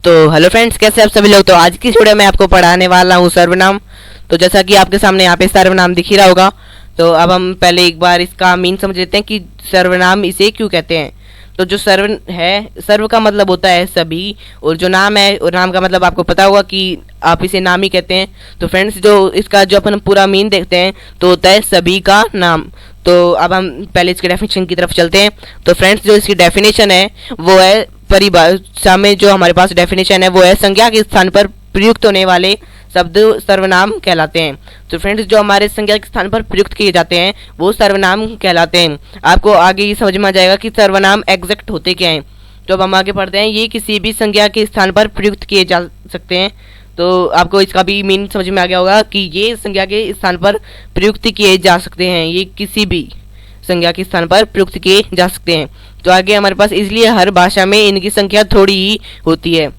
तो hello friends, कैसे आप सभी लोग। तो आज की वीडियो में आपको पढ़ाने वाला हूँ सर्वनाम। तो जैसा कि आपके सामने यहाँ पे सर्वनाम दिख ही रहा होगा। तो अब हम पहले एक बार इसका मीन समझ लेते हैं कि सर्वनाम इसे क्यों कहते हैं। तो जो सर्व है, सर्व का मतलब होता है सभी, और जो नाम है, और नाम का मतलब आपको पता होगा कि आप इसे नाम ही कहते हैं। तो फ्रेंड्स, जो इसका जो अपन पूरा मीन देखते हैं तो होता है सभी का नाम। तो अब हम पहले इसके डेफिनेशन की तरफ चलते हैं। तो फ्रेंड्स, जो इसकी डेफिनेशन है वो है, परिभाषा में जो हमारे पास डेफिनेशन है वो है, संज्ञा के स्थान पर प्रयुक्त होने वाले शब्द सर्वनाम कहलाते हैं। तो फ्रेंड्स, जो हमारे संज्ञा के स्थान पर प्रयुक्त किए जाते हैं वो सर्वनाम कहलाते हैं। आपको आगे ये समझ में आ जाएगा कि सर्वनाम एग्जैक्ट होते क्या हैं। तो अब हम आगे पढ़ते हैं। ये किसी भी संज्ञा के स्थान पर प्रयुक्त किए जा सकते हैं। तो आपको इसका भी मीन समझ में आ गया होगा कि ये संज्ञा के स्थान पर प्रयुक्त किए जा सकते हैं। ये किसी भी संज्ञा के स्थान पर प्रयुक्त किए जा सकते हैं। तो आगे हमारे पास इसलिए हर भाषा में इनकी संख्या थोड़ी ही होती है।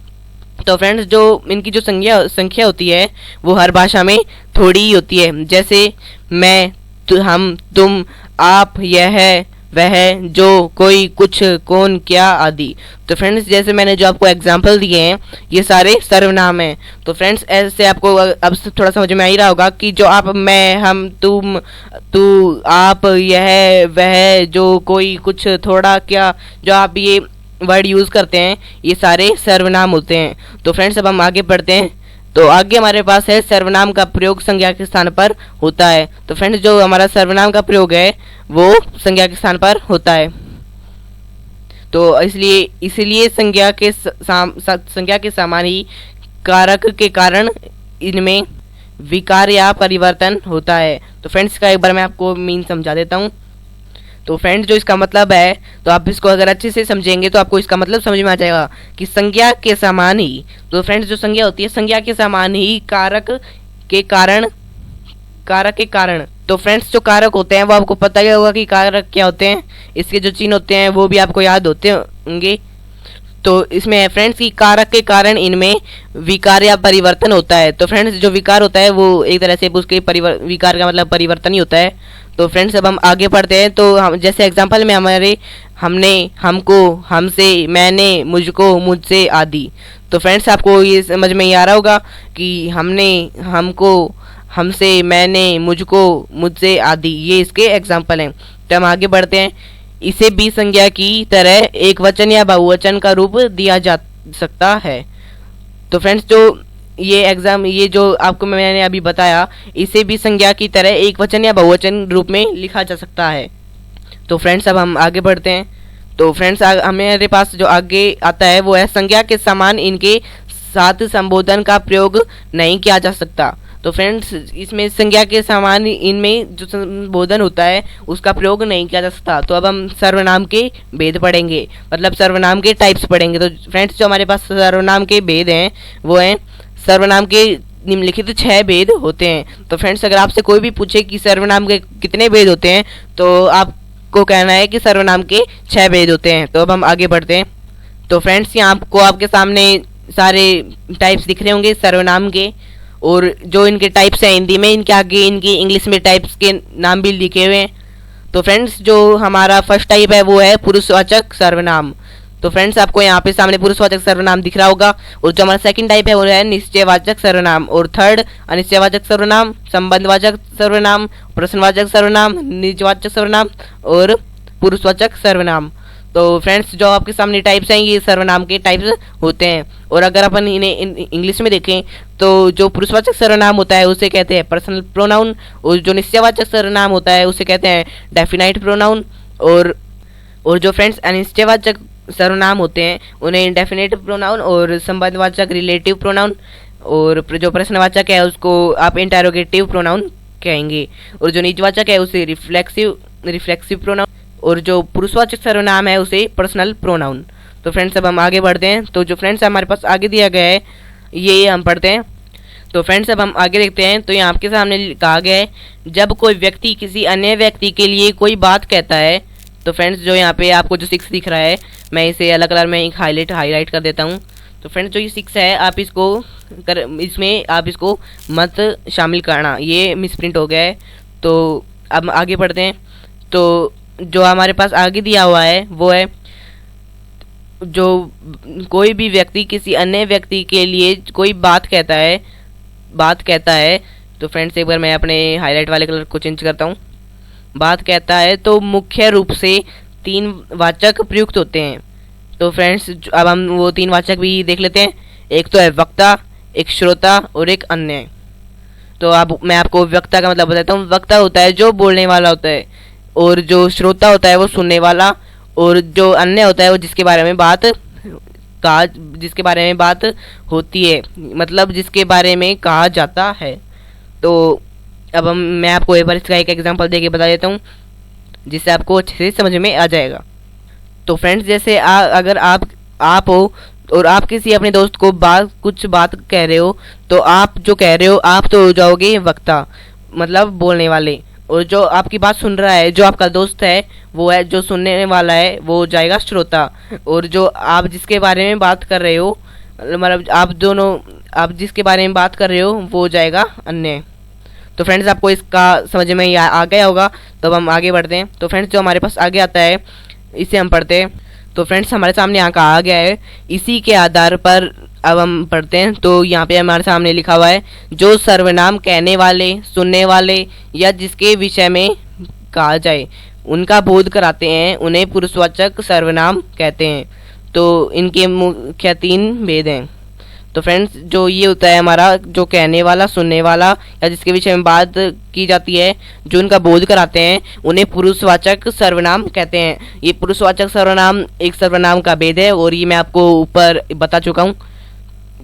तो फ्रेंड्स, जो इनकी जो संख्या होती है वो हर भाषा में थोड़ी ही होती है। जैसे मैं, हम, तुम, आप, यह, वह, जो, कोई, कुछ, कौन, क्या आदि। तो फ्रेंड्स, जैसे मैंने जो आपको एग्जाम्पल दिए हैं ये सारे सर्वनाम हैं। तो फ्रेंड्स, ऐसे आपको अब थोड़ा समझ में आ ही रहा होगा कि जो आप, मैं, हम, तुम, तू, आप, यह, वह, जो, कोई, कुछ, थोड़ा, क्या, जो आप ये वर्ड यूज़ करते हैं ये सारे सर्वनाम होते हैं। तो फ्रेंड्स, अब हम आगे बढ़ते हैं। तो आगे हमारे पास है सर्वनाम का प्रयोग संज्ञा के स्थान पर होता है। तो फ्रेंड्स, जो हमारा सर्वनाम का प्रयोग है वो संज्ञा के स्थान पर होता है। तो इसलिए संज्ञा के समान ही कारक के कारण इनमें विकार या परिवर्तन होता है। तो फ्रेंड्स, का एक बार मैं आपको मीन समझा देता हूँ। तो फ्रेंड्स, जो इसका मतलब है, तो आप इसको अगर अच्छे से समझेंगे तो आपको इसका मतलब समझ में आ जाएगा कि संज्ञा के समान ही, तो फ्रेंड्स जो संज्ञा होती है संज्ञा के समान ही कारक के कारण। तो फ्रेंड्स, जो कारक होते हैं वो आपको पता ही होगा कि कारक क्या होते हैं। इसके जो चिन्ह होते हैं वो भी आपको याद होते होंगे। तो इसमें है फ्रेंड्स कि कारक के कारण इनमें विकार या परिवर्तन होता है। तो फ्रेंड्स, जो विकार होता है वो एक तरह से उसके विकार का मतलब परिवर्तन ही होता है। तो फ्रेंड्स, अब हम आगे पढ़ते हैं। तो हम जैसे एग्जांपल में हमारे हमने, हमको, हमसे, मैंने, मुझको, मुझसे आदि। तो फ्रेंड्स, आपको ये समझ में ही आ रहा होगा कि हमने, हमको, हमसे, मैंने, मुझको, मुझसे आदि ये इसके एग्जाम्पल हैं। तो हम आगे बढ़ते हैं। इसे भी संज्ञा की तरह एक वचन या बहुवचन का रूप दिया जा सकता है। तो फ्रेंड्स, जो ये जो आपको मैंने अभी बताया, इसे भी संज्ञा की तरह एक वचन या बहुवचन रूप में लिखा जा सकता है। तो फ्रेंड्स, अब हम आगे बढ़ते हैं। तो फ्रेंड्स, हमारे पास जो आगे आता है वो है, संज्ञा के समान इनके साथ संबोधन का प्रयोग नहीं किया जा सकता। तो फ्रेंड्स, इसमें संज्ञा के समान इनमें जो संबोधन होता है उसका प्रयोग नहीं किया जा सकता। तो अब हम सर्वनाम के भेद पढ़ेंगे, मतलब सर्वनाम के टाइप्स पढ़ेंगे। तो फ्रेंड्स, जो हमारे पास सर्वनाम के भेद हैं वो हैं, सर्वनाम के निम्नलिखित 6 भेद होते हैं। तो फ्रेंड्स, अगर आपसे कोई भी पूछे कि सर्वनाम के कितने भेद होते हैं तो आपको कहना है कि सर्वनाम के 6 भेद होते हैं। तो अब हम आगे बढ़ते हैं। तो फ्रेंड्स, यहाँ आपको आपके सामने सारे टाइप्स दिख रहे होंगे सर्वनाम के, और जो इनके टाइप्स हैं हिंदी में, इनके आगे इनकी इंग्लिश में टाइप्स के नाम भी लिखे हुए हैं। तो फ्रेंड्स, जो हमारा फर्स्ट टाइप है वो है पुरुषवाचक सर्वनाम। तो फ्रेंड्स, आपको यहाँ पे सामने पुरुषवाचक सर्वनाम दिख रहा होगा। और जो हमारा सेकंड टाइप है वो है निश्चयवाचक सर्वनाम, और थर्ड अनिश्चयवाचक सर्वनाम, संबंधवाचक सर्वनाम, प्रश्नवाचक सर्वनाम, निजवाचक सर्वनाम और पुरुषवाचक सर्वनाम। तो फ्रेंड्स, जो आपके सामने टाइप्स हैं ये सर्वनाम के टाइप्स होते हैं। और अगर अपन इन्हें इंग्लिश में देखें तो जो पुरुषवाचक सर्वनाम होता है उसे कहते हैं पर्सनल प्रोनाउन, और जो निश्चयवाचक सर्वनाम होता है उसे कहते हैं डेफिनाइट प्रोनाउन, और जो फ्रेंड्स अनिश्चयवाचक सर्वनाम होते हैं उन्हें इंडेफिनिट प्रोनाउन और संबंधवाचक रिलेटिव प्रोनाउन, और जो प्रश्नवाचक है उसको आप इंटेरोगेटिव प्रोनाउन कहेंगे, और जो निजवाचक है उसे रिफ्लेक्सिव प्रोनाउन, और जो पुरुषवाचक सर्वनाम है उसे पर्सनल प्रोनाउन। तो फ्रेंड्स, अब हम आगे बढ़ते हैं। तो जो फ्रेंड्स हमारे पास आगे दिया गया है ये हम पढ़ते हैं। तो फ्रेंड्स, अब हम आगे देखते हैं। तो यहाँ आपके सामने कहा गया है, जब कोई व्यक्ति किसी अन्य व्यक्ति के लिए कोई बात कहता है। तो फ्रेंड्स, जो यहाँ पे आपको जो 6 दिख रहा है, मैं इसे अलग कलर में एक हाईलाइट कर देता हूँ। तो फ्रेंड्स, जो ये 6 है आप इसमें आप इसको मत शामिल करना, ये मिसप्रिंट हो गया है। तो अब आगे बढ़ते हैं। तो जो हमारे पास आगे दिया हुआ है वो है, जो कोई भी व्यक्ति किसी अन्य व्यक्ति के लिए कोई बात कहता है, तो फ्रेंड्स एक बार मैं अपने हाईलाइट वाले कलर को चेंज करता हूँ। बात कहता है तो मुख्य रूप से 3 वाचक प्रयुक्त होते हैं। तो फ्रेंड्स अब हम वो 3 वाचक भी देख लेते हैं। एक तो है वक्ता, एक श्रोता और एक अन्य। तो अब मैं आपको वक्ता का मतलब बताता हूँ। वक्ता होता है जो बोलने वाला होता है, और जो श्रोता होता है वो सुनने वाला, और जो अन्य होता है वो जिसके बारे में बात होती है, मतलब जिसके बारे में कहा जाता है। तो अब मैं आपको एक बार इसका एक एग्जांपल देके बता देता हूँ, जिससे आपको अच्छे से समझ में आ जाएगा। तो फ्रेंड्स जैसे अगर आप हो और आप किसी अपने दोस्त को कुछ बात कह रहे हो, तो आप जो कह रहे हो आप तो हो जाओगे वक्ता, मतलब बोलने वाले। और जो आपकी बात सुन रहा है, जो आपका दोस्त है, वो है जो सुनने वाला है, वो हो जाएगा श्रोता। और जो आप जिसके बारे में बात कर रहे हो, मतलब आप जिसके बारे में बात कर रहे हो, वो हो जाएगा अन्य। तो फ्रेंड्स आपको इसका समझ में आ गया होगा। तो अब हम आगे बढ़ते हैं। तो फ्रेंड्स जो हमारे पास आगे आता है, इसे हम पढ़ते हैं। तो फ्रेंड्स हमारे सामने यहाँ का आ गया है, इसी के आधार पर अब हम पढ़ते हैं। तो यहाँ पे हमारे सामने लिखा हुआ है, जो सर्वनाम कहने वाले, सुनने वाले या जिसके विषय में कहा जाए उनका बोध कराते हैं, उन्हें पुरुषवाचक सर्वनाम कहते हैं। तो इनके मुख्य 3 भेद हैं। तो फ्रेंड्स जो ये होता है हमारा, जो कहने वाला, सुनने वाला या जिसके विषय में बात की जाती है, जो उनका बोध कराते हैं, उन्हें पुरुषवाचक सर्वनाम कहते हैं। ये पुरुषवाचक सर्वनाम एक सर्वनाम का भेद है, और ये मैं आपको ऊपर बता चुका हूँ।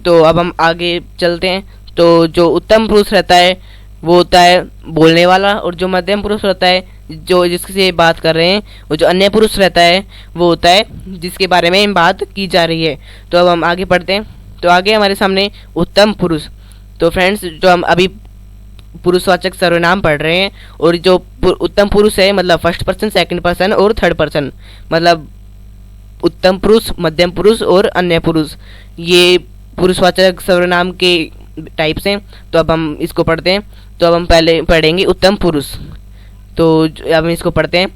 तो अब हम आगे चलते हैं। तो जो उत्तम पुरुष रहता है वो होता है बोलने वाला, और जो मध्यम पुरुष रहता है, जो जिससे बात कर रहे हैं, वो जो अन्य पुरुष रहता है वो होता है जिसके बारे में बात की जा रही है। तो अब हम आगे पढ़ते हैं। तो आगे हमारे सामने उत्तम पुरुष। तो फ्रेंड्स जो हम अभी पुरुषवाचक सर्वनाम पढ़ रहे हैं, और जो उत्तम पुरुष है मतलब फर्स्ट पर्सन, सेकंड पर्सन और थर्ड पर्सन, मतलब उत्तम पुरुष, मध्यम पुरुष और अन्य पुरुष, ये पुरुषवाचक सर्वनाम के टाइप्स हैं। तो अब हम इसको पढ़ते हैं। तो अब हम पहले पढ़ेंगे उत्तम पुरुष। तो अब हम इसको पढ़ते हैं।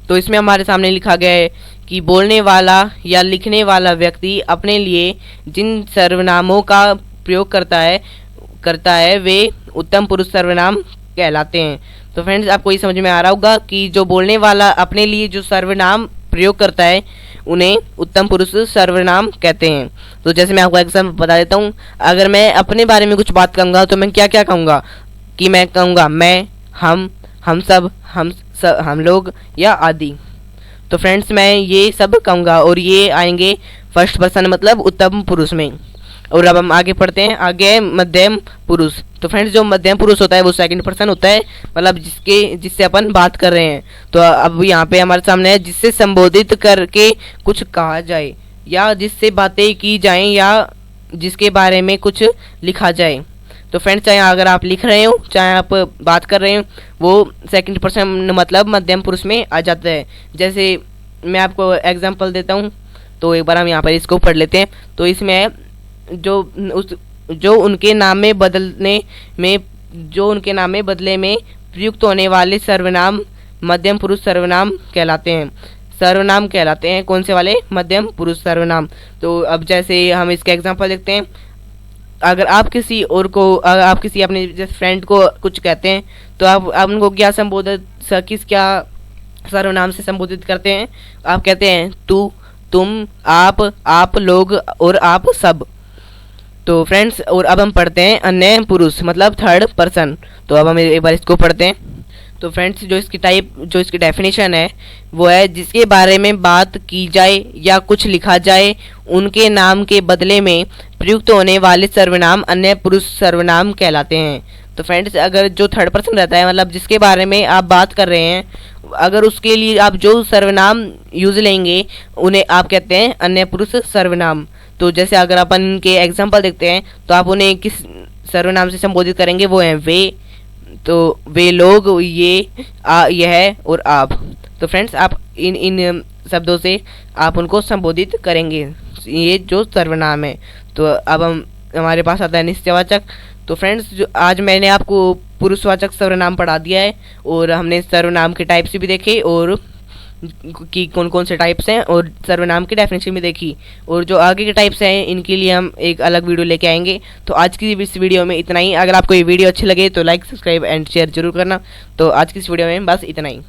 तो इसमें हमारे सामने लिखा गया है कि बोलने वाला या लिखने वाला व्यक्ति अपने लिए जिन सर्वनामों का प्रयोग करता है वे उत्तम पुरुष सर्वनाम कहलाते हैं। तो फ्रेंड्स आपको ये समझ में आ रहा होगा कि जो बोलने वाला अपने लिए जो सर्वनाम प्रयोग करता है उन्हें उत्तम पुरुष सर्वनाम कहते हैं। तो जैसे मैं आपको एग्जाम्पल बता देता हूँ। अगर मैं अपने बारे में कुछ बात कहूँगा तो मैं क्या क्या कहूँगा, कि मैं कहूँगा मैं, हम सब, हम लोग या आदि। तो फ्रेंड्स मैं ये सब कहूँगा, और ये आएंगे फर्स्ट पर्सन मतलब उत्तम पुरुष में। और अब हम आगे पढ़ते हैं। आगे है मध्यम पुरुष। तो फ्रेंड्स जो मध्यम पुरुष होता है वो सेकंड पर्सन होता है, मतलब जिससे अपन बात कर रहे हैं। तो अब यहाँ पे हमारे सामने है जिससे संबोधित करके कुछ कहा जाए, या जिससे बातें की जाएं, या जिसके बारे में कुछ लिखा जाए। तो फ्रेंड्स चाहे अगर आप लिख रहे हो चाहे आप बात कर रहे हो, वो सेकंड पर्सन मतलब मध्यम पुरुष में आ जाता है। जैसे मैं आपको एग्जांपल देता हूँ। तो एक बार हम यहाँ पर इसको पढ़ लेते हैं। तो इसमें जो उनके नाम में बदले में प्रयुक्त होने वाले सर्वनाम मध्यम पुरुष सर्वनाम कहलाते हैं। कौन से वाले? मध्यम पुरुष सर्वनाम। तो अब जैसे हम इसका एग्जांपल देखते हैं। अगर आप किसी अपने जैसे फ्रेंड को कुछ कहते हैं, तो आप उनको क्या क्या सर्वनाम से संबोधित करते हैं? आप कहते हैं तू, तुम, आप लोग और आप सब। तो फ्रेंड्स और अब हम पढ़ते हैं अन्य पुरुष मतलब थर्ड पर्सन। तो अब हम एक बार इसको पढ़ते हैं। तो फ्रेंड्स जो इसकी डेफिनेशन है वो है जिसके बारे में बात की जाए या कुछ लिखा जाए, उनके नाम के बदले में प्रयुक्त होने वाले सर्वनाम अन्य पुरुष सर्वनाम कहलाते हैं। तो फ्रेंड्स अगर जो थर्ड पर्सन रहता है मतलब जिसके बारे में आप बात कर रहे हैं, अगर उसके लिए आप जो सर्वनाम यूज लेंगे उन्हें आप कहते हैं अन्य पुरुष सर्वनाम। तो जैसे अगर अपन के एग्जांपल देखते हैं तो आप उन्हें किस सर्वनाम से संबोधित करेंगे? वो हैं वे, तो वे लोग, यह और आप। तो फ्रेंड्स आप इन शब्दों से आप उनको संबोधित करेंगे, ये जो सर्वनाम है। तो अब हमारे पास आता है निश्चयवाचक। तो फ्रेंड्स जो आज मैंने आपको पुरुषवाचक सर्वनाम पढ़ा दिया है, और हमने सर्वनाम के टाइप्स भी देखे, और कि कौन कौन से टाइप्स हैं, और सर्वनाम की डेफिनेशन भी देखी, और जो आगे के टाइप्स हैं इनके लिए हम एक अलग वीडियो लेके आएंगे। तो आज की इस वीडियो में इतना ही। अगर आपको ये वीडियो अच्छी लगे तो लाइक, सब्सक्राइब एंड शेयर जरूर करना। तो आज की इस वीडियो में बस इतना ही।